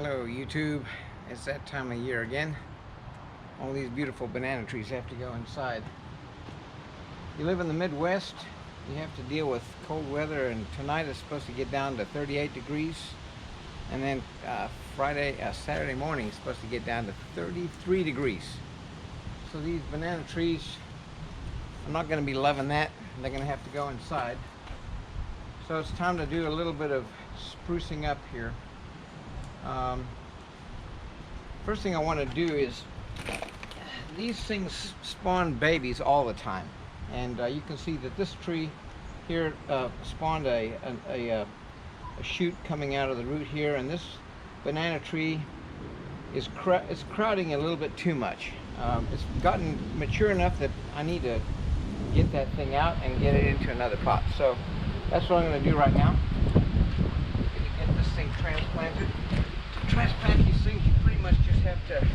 Hello YouTube, it's that time of year again. All these beautiful banana trees have to go inside. You live in the Midwest, you have to deal with cold weather, and tonight it's supposed to get down to 38 degrees, and then Saturday morning it's supposed to get down to 33 degrees. So these banana trees are not going to be loving that. They're going to have to go inside. So it's time to do a little bit of sprucing up here. First thing I want to do is, these things spawn babies all the time, and you can see that this tree here spawned a shoot coming out of the root here, and this banana tree is crowding a little bit too much. It's gotten mature enough that I need to get that thing out and get it into another pot. So that's what I'm going to do right now. Get this thing transplanted. To transplant these things, you pretty much just have to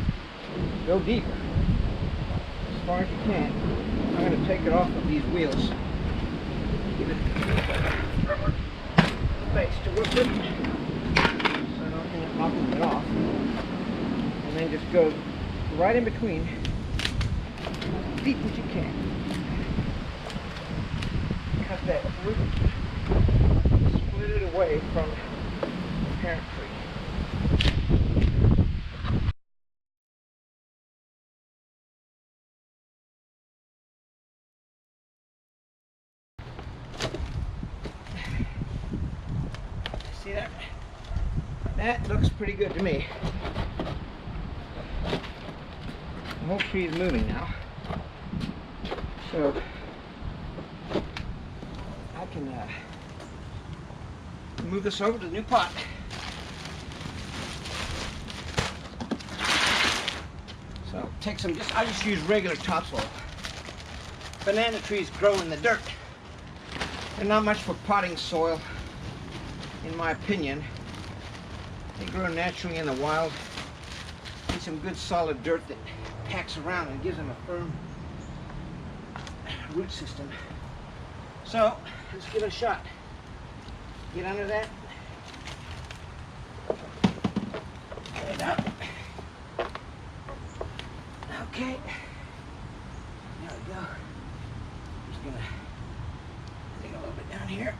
go deep as far as you can. I'm going to take it off of these wheels. Give it rubber base to work with, so I don't end up knocking it off. And then just go right in between, as deep as you can. Cut that root, split it away from the parent tree. See that? That looks pretty good to me. The whole tree is moving now, so I can move this over to the new pot. So take some, I just use regular topsoil. Banana trees grow in the dirt. They're not much for potting soil, in my opinion. They grow naturally in the wild. Need some good solid dirt that packs around and gives them a firm root system. So let's give it a shot. Get under that. Get it up. Okay. There we go. I'm just gonna dig a little bit down here.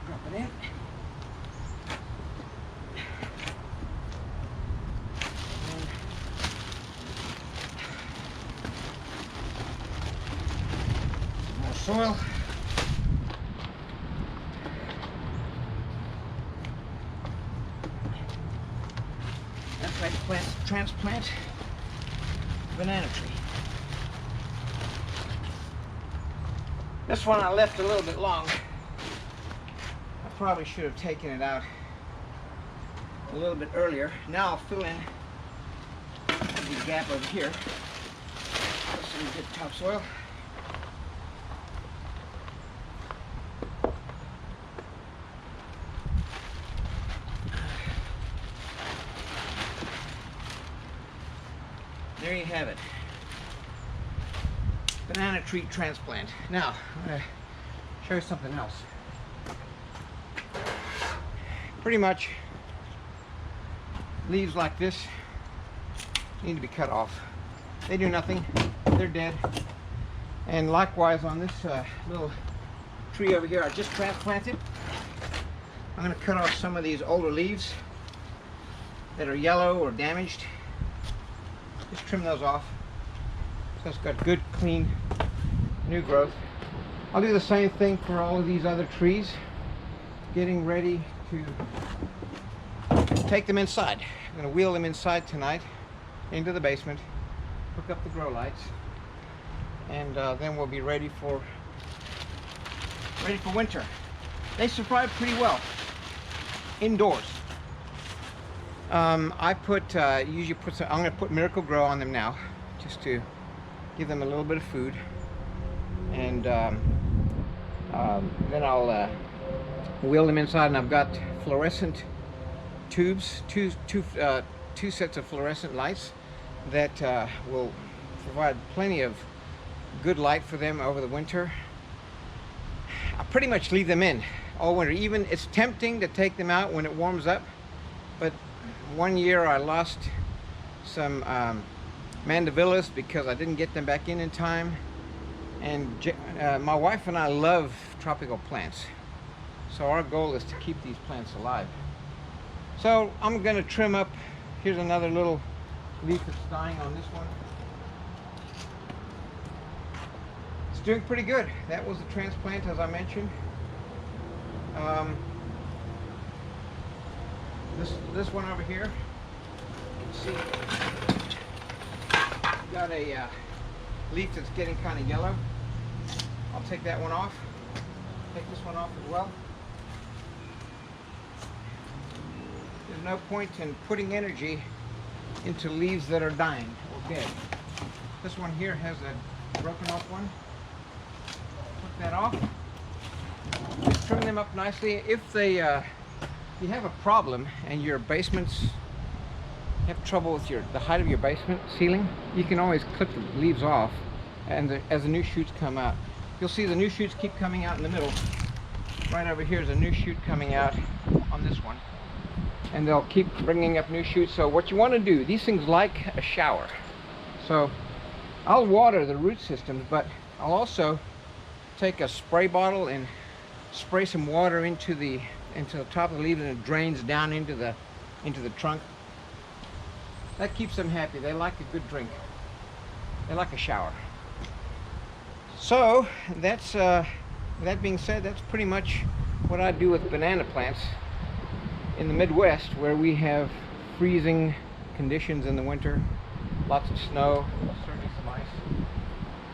Drop it in. More soil. That's right, transplant banana tree. This one I left a little bit long. I probably should have taken it out a little bit earlier. Now I'll fill in the gap over here with some good topsoil. There you have it. Banana tree transplant. Now, I'm going to show you something else. Pretty much, leaves like this need to be cut off. They do nothing. They're dead. And likewise on this little tree over here I just transplanted, I'm going to cut off some of these older leaves that are yellow or damaged. Just trim those off. So it's got good, clean, new growth. I'll do the same thing for all of these other trees. Getting ready to take them inside. I'm going to wheel them inside tonight into the basement, hook up the grow lights, and then we'll be ready for winter. They survive pretty well indoors. I usually put some, I'm going to put Miracle Grow on them now, just to give them a little bit of food, and then I'll wheel them inside. And I've got fluorescent tubes, two sets of fluorescent lights that will provide plenty of good light for them over the winter. I pretty much leave them in all winter. Even it's tempting to take them out when it warms up, but one year I lost some mandevillas because I didn't get them back in time. And my wife and I love tropical plants, so our goal is to keep these plants alive. So I'm going to trim up. Here's another little leaf that's dying on this one. It's doing pretty good. That was the transplant, as I mentioned. This one over here, you can see, got a leaf that's getting kind of yellow. I'll take that one off. Take this one off as well. There's no point in putting energy into leaves that are dying or dead. This one here has a broken off one. Put that off. Just trim them up nicely. If they, you have a problem and your basements have trouble with the height of your basement ceiling, you can always clip the leaves off, and as the new shoots come out, you'll see the new shoots keep coming out in the middle. Right over here is a new shoot coming out on this one, and they'll keep bringing up new shoots. So what you want to do, these things like a shower. So I'll water the root systems, but I'll also take a spray bottle and spray some water into the top of the leaf, and it drains down into the trunk. That keeps them happy. They like a good drink. They like a shower. So that's that being said, that's pretty much what I do with banana plants in the Midwest, where we have freezing conditions in the winter, lots of snow, certainly some ice.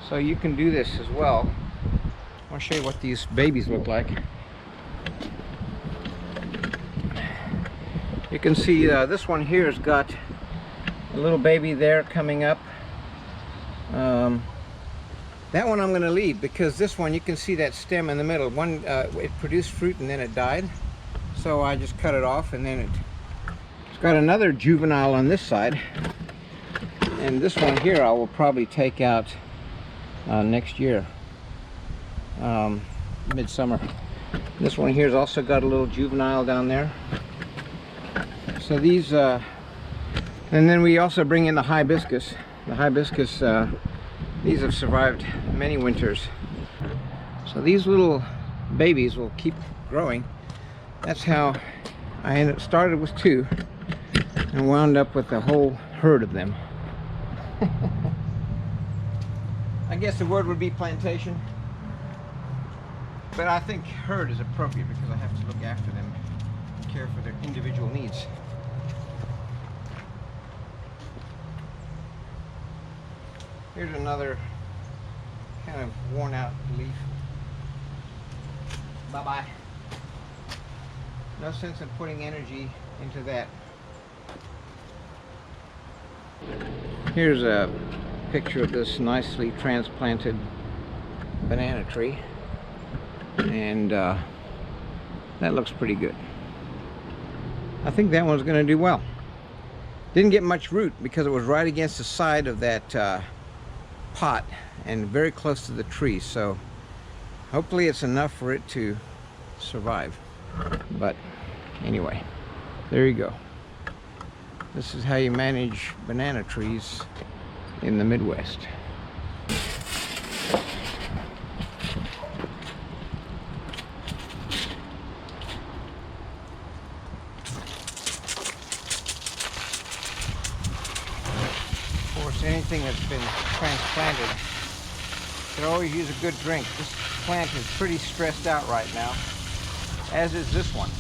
So you can do this as well. I want to show you what these babies look like. You can see this one here has got a little baby there coming up. That one I'm going to leave, because this one, you can see that stem in the middle. One, it produced fruit and then it died. So I just cut it off, and then it's got another juvenile on this side. And this one here I will probably take out next year, midsummer. This one here's also got a little juvenile down there. So these, and then we also bring in the hibiscus. The hibiscus, these have survived many winters. So these little babies will keep growing. That's how I started with 2 and wound up with a whole herd of them. I guess the word would be plantation, but I think herd is appropriate because I have to look after them, care for their individual needs. Here's another kind of worn out leaf. Bye-bye. No sense in putting energy into that. Here's a picture of this nicely transplanted banana tree, and that looks pretty good. I think that one's going to do well. Didn't get much root because it was right against the side of that pot and very close to the tree, so hopefully it's enough for it to survive. But anyway, there you go. This is how you manage banana trees in the Midwest. Of course, anything that's been transplanted could always use a good drink. This plant is pretty stressed out right now, as is this one.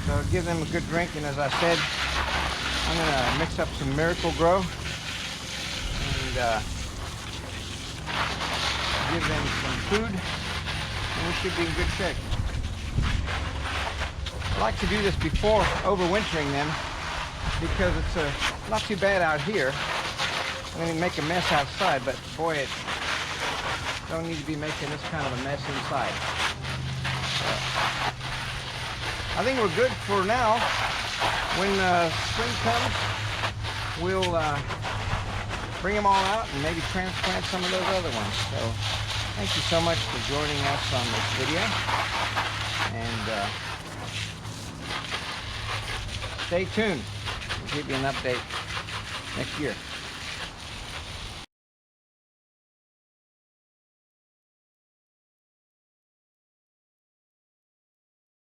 So give them a good drink, and as I said, I'm going to mix up some Miracle Grow and give them some food, and we should be in good shape. I like to do this before overwintering them, because it's not too bad out here. I'm going to make a mess outside, but boy, it don't need to be making this kind of a mess inside. I think we're good for now. When spring comes, we'll bring them all out and maybe transplant some of those other ones. So thank you so much for joining us on this video, and stay tuned. We'll give you an update next year.